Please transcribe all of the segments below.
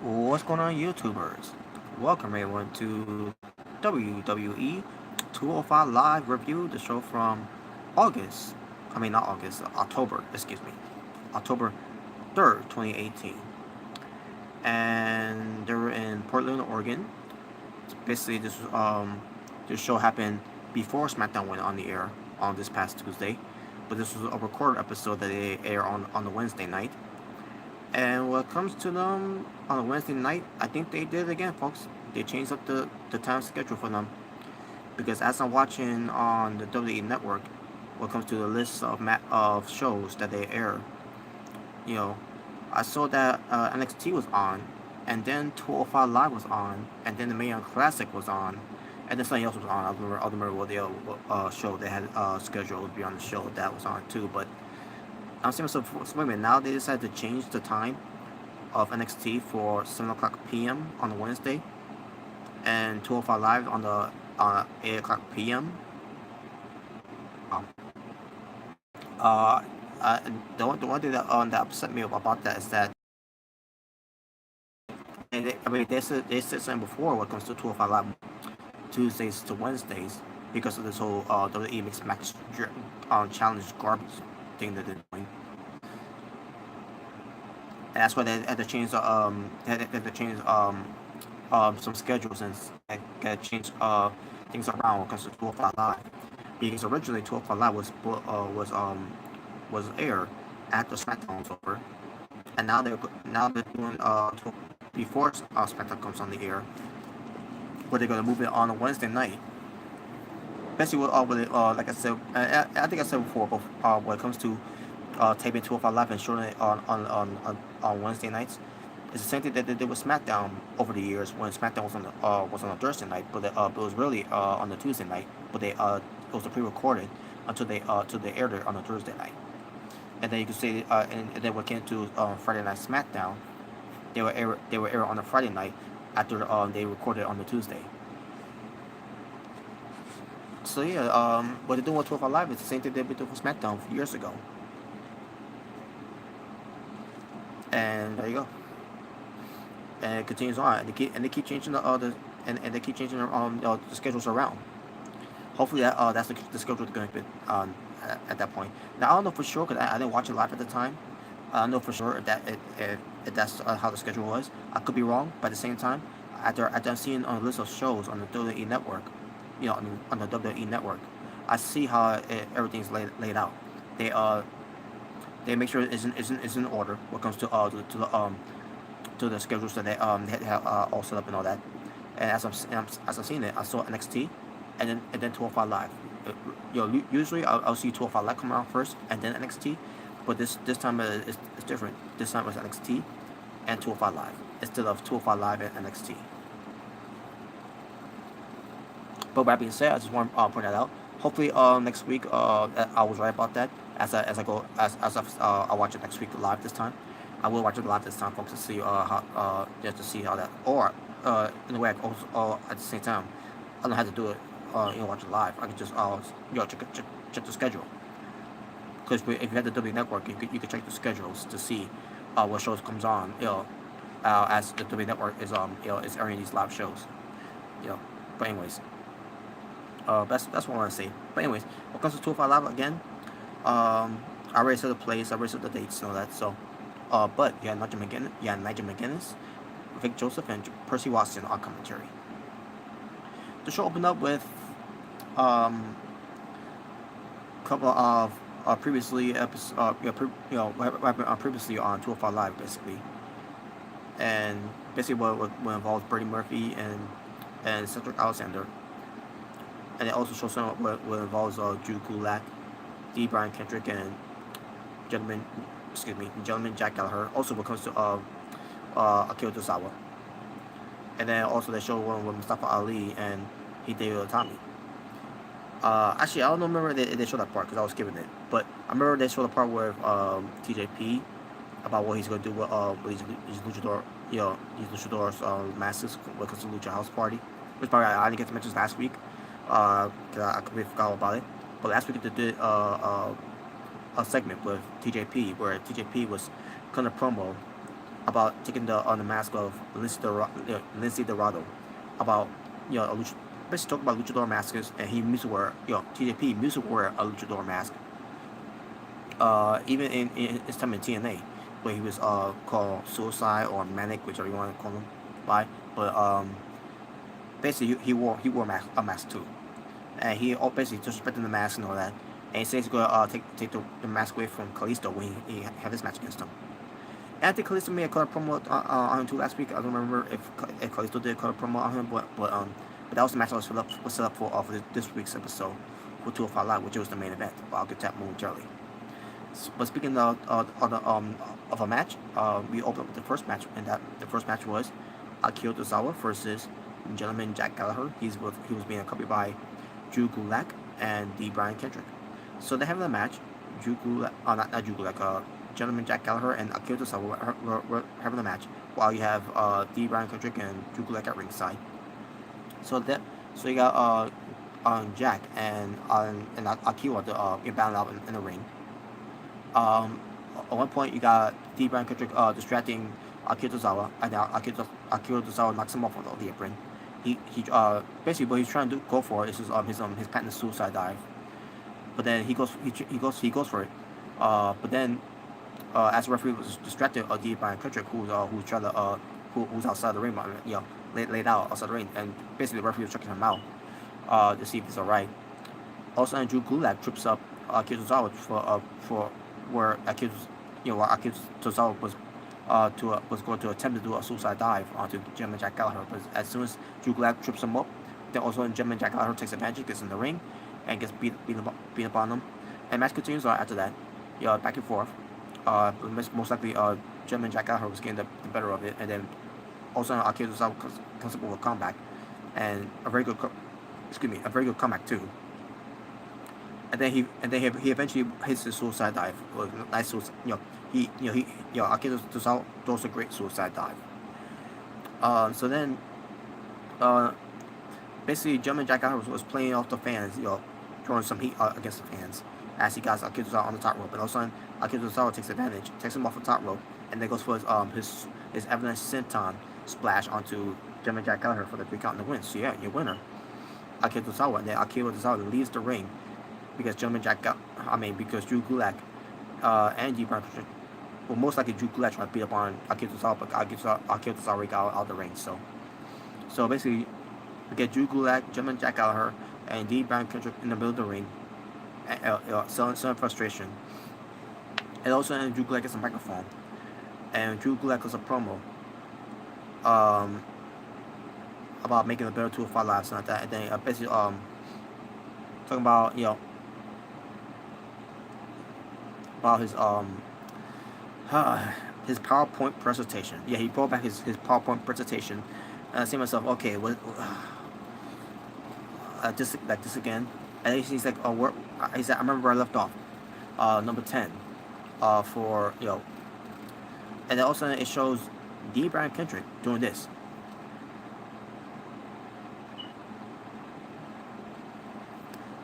What's going on, YouTubers? Welcome everyone to WWE 205 Live Review, the show from August. Not August, October, excuse me. October 3rd, 2018. And they're in Portland, Oregon. Basically, this show happened before SmackDown went on the air on this past Tuesday. But this was a recorded episode that they air on the Wednesday night. And when it comes to them on a Wednesday night, I think they did it again, folks. They changed up the time schedule for them. Because as I'm watching on the WWE Network, when it comes to the list of shows that they air, you know, I saw that NXT was on, and then 205 Live was on, and then the Mae Classic was on, and then something else was on. I don't remember what the show they had scheduled to be on the show that was on too. But I'm saying myself, wait a minute, now they decided to change the time of NXT for 7 o'clock p.m. on a Wednesday, and 205 Live on the 8 o'clock p.m. Um, uh, the one thing that upset me about that is that they said something before when it comes to 205 Live Tuesdays to Wednesdays because of this whole WWE Mixed Match challenge garbage thing that they're doing. And that's why they had to change some schedules and get change things around when it comes to 205 Live. Because originally 205 Live was aired after SmackDown was over, and now they're doing before SmackDown comes on the air, where they're gonna move it on a Wednesday night. Especially like I said, I think I said before, but when it comes to taping 205 Live and showing it on Wednesday nights, it's the same thing that they did with SmackDown over the years when SmackDown was on a Thursday night, but it was really on the Tuesday night, but it was pre-recorded until they aired it on a Thursday night, and then you can see and then when it came to Friday Night SmackDown, they were air on a Friday night after they recorded on the Tuesday. So yeah, what they're doing with 12 Live is the same thing they've been doing for SmackDown years ago, and there you go. And it continues on. They keep changing and they keep changing the schedules around. Hopefully that's the schedule they're going to be at that point. Now I don't know for sure because I didn't watch it live at the time. I don't know for sure if that's how the schedule was. I could be wrong, but at the same time, after seeing on a list of shows on the WWE Network, on the WWE Network, I see how everything's laid out. They they make sure it's in order when it comes to the schedules that they have all set up and all that. And as I'm seeing it, I saw NXT, and then 205 Live. Usually I'll see 205 Live come out first, and then NXT, but this time it's different. This time it's NXT and 205 Live instead of 205 Live and NXT. But with that being said, I just want to point that out. Hopefully, next week, I was right about that. I watch it next week live this time. I will watch it live this time, folks, to see how just to see how that. Or in a way, I can also at the same time, I don't have to do it. Watch it live. I can just check the schedule. Because if you have the W Network, you can check the schedules to see what shows comes on. As the W Network is airing these live shows. But anyways. That's what I want to say. But anyways, when it comes to 205 Live again, I already said the place, I already said the dates and all that. So, but you had Nigel McGuinness, Vic Joseph, and Percy Watson on commentary. The show opened up with a couple of previously previously on 205 Live basically, and basically what involves Brady Murphy and Cedric Alexander. And it also shows some what involves Drew Gulak, D. Brian Kendrick, and gentleman Jack Gallagher. Also, when it comes to Akira Tozawa, and then also they show one with Mustafa Ali and Hideo Itami. Actually, I don't remember they showed that part because I was skipping it, but I remember they showed the part with TJP about what he's gonna do with these luchador, these luchadors masses when it comes to Lucha House Party, which probably I didn't get to mention last week. Cause I completely forgot about it. But last week they did a segment with TJP where TJP was kind of promo about taking the mask of Lindsay Dorado, about basically talk about luchador masks, and he used to wear TJP used to wear a luchador mask. Even in his time in TNA, where he was called Suicide or Manic, whichever you want to call him by, but basically he wore a mask too, and he basically disrespecting the mask and all that. And he says he's gonna take the mask away from Kalisto when he had this match against him. And I think Kalisto made a color promo on him too last week. I don't remember if Kalisto did a color promo on him, but that was the match that was set up for this week's episode for 205 Live, which was the main event. But I'll get to that momentarily. But speaking of a match, we opened up with the first match, and the first match was Akira Tozawa versus Gentleman Jack Gallagher. He was being accompanied by Drew Gulak and D. Brian Kendrick. So they have the match. Drew Gulak, not Drew Gulak, Gentleman Jack Gallagher and Akira Tozawa were having the match, while you have D. Brian Kendrick and Drew Gulak at ringside. So you got Jack and Akira battling out in the ring. At one point, you got D. Brian Kendrick distracting Akira Tozawa, and now Akira Tozawa knocks him off of the apron. He basically what he's trying to go for is his patented suicide dive, but then he goes for it. But then as the referee was distracted, D. Brian Kendrick, who's outside the ring, laid out outside the ring, and basically the referee was checking him out to see if he's alright. Also, Drew Gulak trips up Akira Tozawa for where Akira Tozawa was going to attempt to do a suicide dive onto Gentleman Jack Gallagher, but as soon as Drew Gulak trips him up, then also Gentleman Jack Gallagher takes advantage, gets in the ring, and gets beat up on him. And match continues after that, back and forth. Most likely, Gentleman Jack Gallagher was getting the better of it, and then also Akira Tozawa comes up with a comeback, and a very good comeback too. And then he eventually hits the suicide dive. Nice suicide, Akira Tozawa throws a great suicide dive. So then, basically, Gentleman Jack Gallagher was playing off the fans, throwing some heat against the fans as he got Akira Tozawa on the top rope. And all of a sudden, Akira Tozawa takes advantage, takes him off the top rope, and then goes for his Avalanche Senton splash onto Gentleman Jack Gallagher for the 3 count and the win. So yeah, your winner, Akira Tozawa. And then Akira Tozawa leaves the ring because because Drew Gulak and D. Brian Kendrick, well, most likely Drew Gulak trying to beat up on Akira Tozawa, but Akira Tozawa already got out of the ring. So basically, we get Drew Gulak, Gentleman Jack Gallagher, and D. Brian Kendrick in the middle of the ring, selling frustration. And also, Drew Gulak gets a microphone, and Drew Gulak does a promo about making a better 205 Live, something like that. And then basically talking about about his PowerPoint presentation. Yeah, he brought back his PowerPoint presentation, and I say to myself, okay, what this again? And he's like, he said, I remember where I left off, number 10, for and then also it shows D. Brian Kendrick doing this.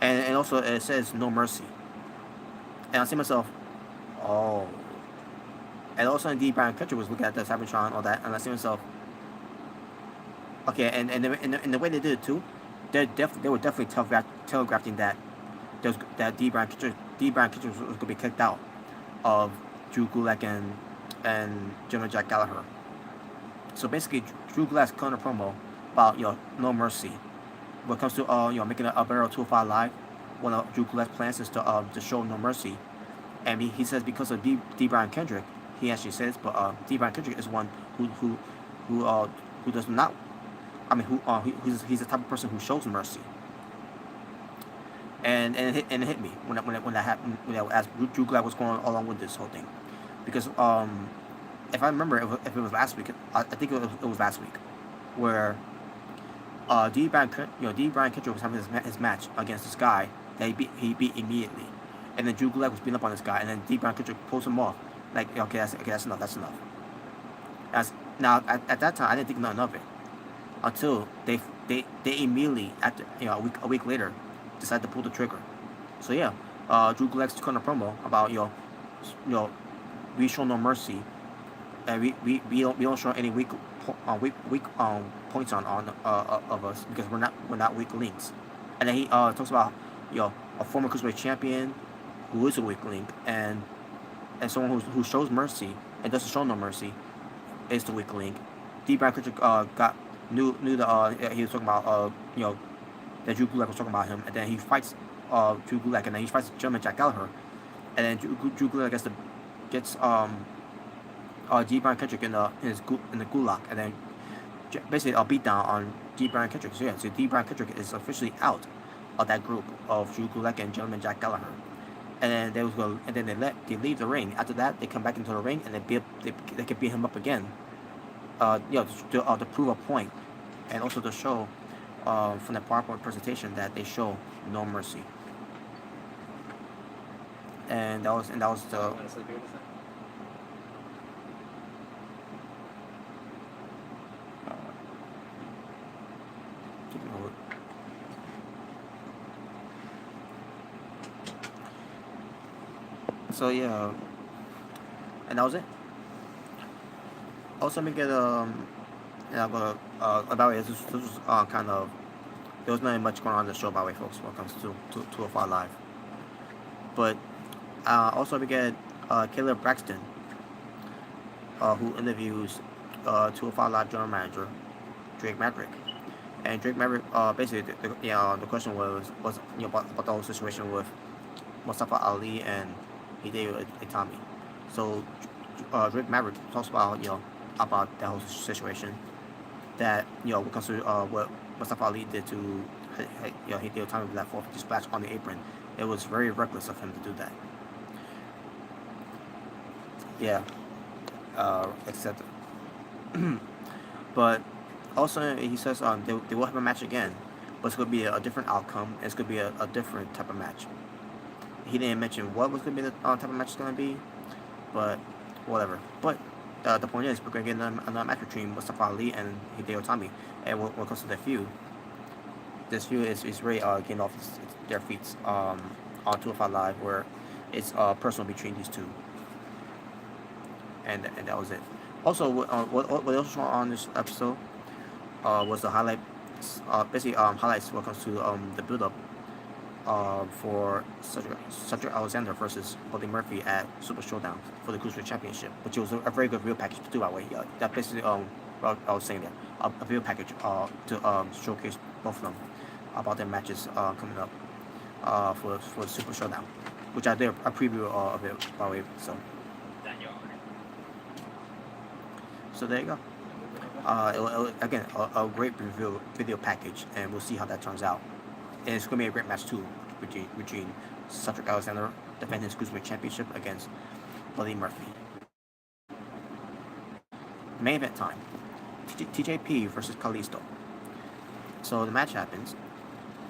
And also it says No Mercy. And I say to myself, oh. And also D. Brian Kendrick was looking at the Cybertron and all that, and I say to myself, okay, and the way they did it too, they were definitely telegraphing that D. Brian Kendrick was going to be kicked out of Drew Gulak and Gentleman Jack Gallagher. So basically, Drew Gulak's cutting a promo about No Mercy. When it comes to making a better 205 Live, one of Drew Gulak's plans is to show No Mercy, and he says because of D. Brian Kendrick, he actually says, but D. Brian Kendrick is one who does not. He's the type of person who shows mercy. And it hit me when that happened. As Drew Gulak was going along with this whole thing, because if I remember, if it was last week, I think it was last week, where D. Brian Kendrick was having his match against this guy that he beat immediately, and then Drew Gulak was beating up on this guy, and then D. Brian Kendrick pulls him off. Like, okay, that's enough. Now at that time I didn't think nothing of it until they immediately after a week later decided to pull the trigger. So yeah, Drew Gulak's cutting a promo about we show no mercy, and we don't show any weak points on of us because we're not weak links. And then he talks about a former cruiserweight champion who is a weak link, and someone who shows mercy and doesn't show no mercy is the weak link. D. Brian Kendrick got knew the he was talking about that Drew Gulak was talking about him, and then he fights Drew Gulak, and then he fights Gentleman Jack Gallagher, and then Drew Gulak gets D. Brian Kendrick in the Gulak, and then basically a beatdown on D. Brian Kendrick. So D. Brian Kendrick is officially out of that group of Drew Gulak and Gentleman Jack Gallagher. And then they leave the ring. After that, they come back into the ring and they can beat him up again. To prove a point, and also to show from the PowerPoint presentation that they show no mercy. And that was the. So yeah, and that was it. Also, let me get I'm gonna by the way, this was kind of there was not much going on in the show, by the way, folks, when it comes to 205 Live. But also we get Caleb Braxton, who interviews 205 Live general manager Drake Maverick, and Drake Maverick basically the question was about the whole situation with Mustafa Ali and Hideo Itami. So Drake Maverick talks about that whole situation, that when it comes to what Mustafa Ali did to Hideo Itami with that 450 splash on the apron. It was very reckless of him to do that. Yeah, except but also he says they will have a match again, but it's going to be a different outcome. It's going to be a different type of match. He didn't mention what was going to be the type of match it's going to be, but whatever. But the point is, we're going to get another match between Mustafa Ali and Hideo Itami. And when it comes to the feud, this feud is really getting off their feet on 205 Live, where it's personal between these two. And that was it. Also, what else on this episode was the highlight, basically highlights when it comes to the build-up for Cedric Alexander versus Buddy Murphy at Super Showdown for the Cruiserweight Championship, which was a very good video package to do, by the way. That basically I was saying that a video package to showcase both of them about their matches coming up for the Super Showdown, which I did a preview of it, by the way. So there you go. Again, a great video package, and we'll see how that turns out. And it's going to be a great match too between Cedric Alexander defending his Cruiserweight Championship against Buddy Murphy. Main event time: TJP versus Kalisto. So the match happens.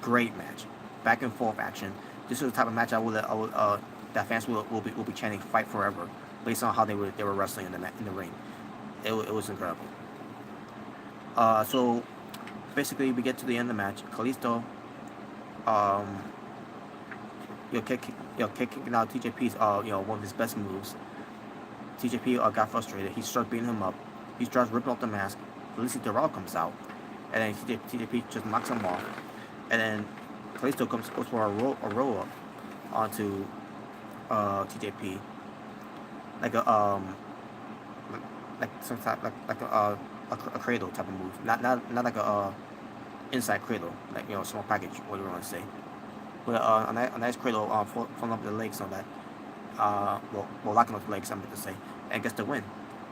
Great match, back and forth action. This is the type of match that fans will be chanting "Fight Forever" based on how they were wrestling in the ring. It was incredible. So basically, we get to the end of the match. Kalisto, kicking out TJP's one of his best moves. TJP got frustrated. He starts beating him up. He starts ripping off the mask. Kalisto Dorado comes out, and then TJP just knocks him off. And then Kalisto goes for a roll up onto TJP, like a cradle type of move, not like a inside cradle, like small package, whatever you want to say, but a nice cradle following up the legs on that, locking up the legs, I'm going to say, and gets the win.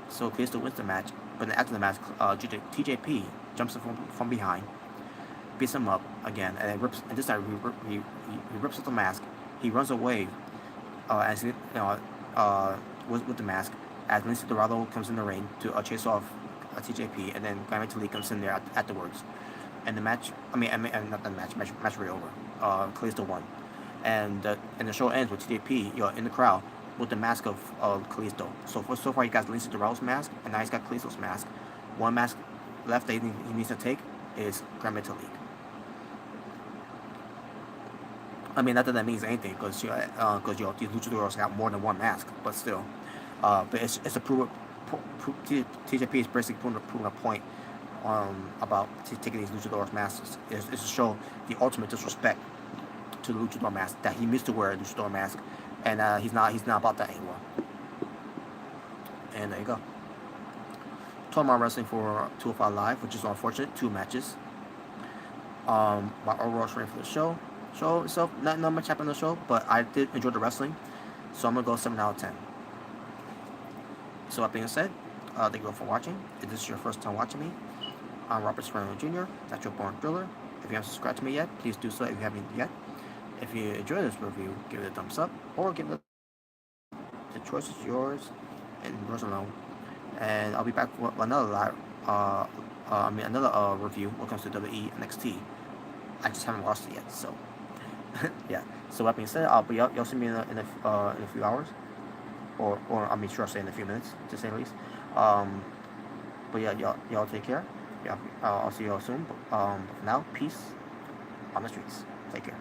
So Kalisto wins the match, but then after the match, TJP jumps him from behind, beats him up again, and this time he rips off the mask. He runs away as with the mask, as Lindsay Dorado comes in the ring to chase off TJP, and then Guy comes in there afterwards. And the match, not the match, match right over. Kalisto won, and the show ends with TJP, in the crowd with the mask of Kalisto. So far, he got Lindsay Dorado's mask, and now he's got Kalisto's mask. One mask left that he needs to take is Grand Metalik. Not that means anything, because these luchadores got more than one mask, but still. But it's a proof TJP is basically proving a point about taking these luchador masks. It's to show the ultimate disrespect to the luchador mask, that he missed to wear a luchador mask, and he's not about that anymore. And there you go. Total wrestling for 205 Live, which is unfortunate. 2 matches. My overall rating for the show itself, not much happened on the show, but I did enjoy the wrestling, so I'm gonna go 7 out of 10. So that being said, thank you all for watching. If this is your first time watching me, I'm Robert Serrano Jr., Natural Born Thriller. If you haven't subscribed to me yet, please do so if you haven't yet. If you enjoyed this review, give it a thumbs up, or give it the choice is yours and yours alone. And I'll be back with another review when it comes to WWE NXT. I just haven't watched it yet, so yeah. So that being said, you'll see me in a few hours, or I mean, sure, I'll say in a few minutes, to say the least. But yeah, y'all take care. Yeah, I'll see y'all soon. But for now, peace on the streets. Take care.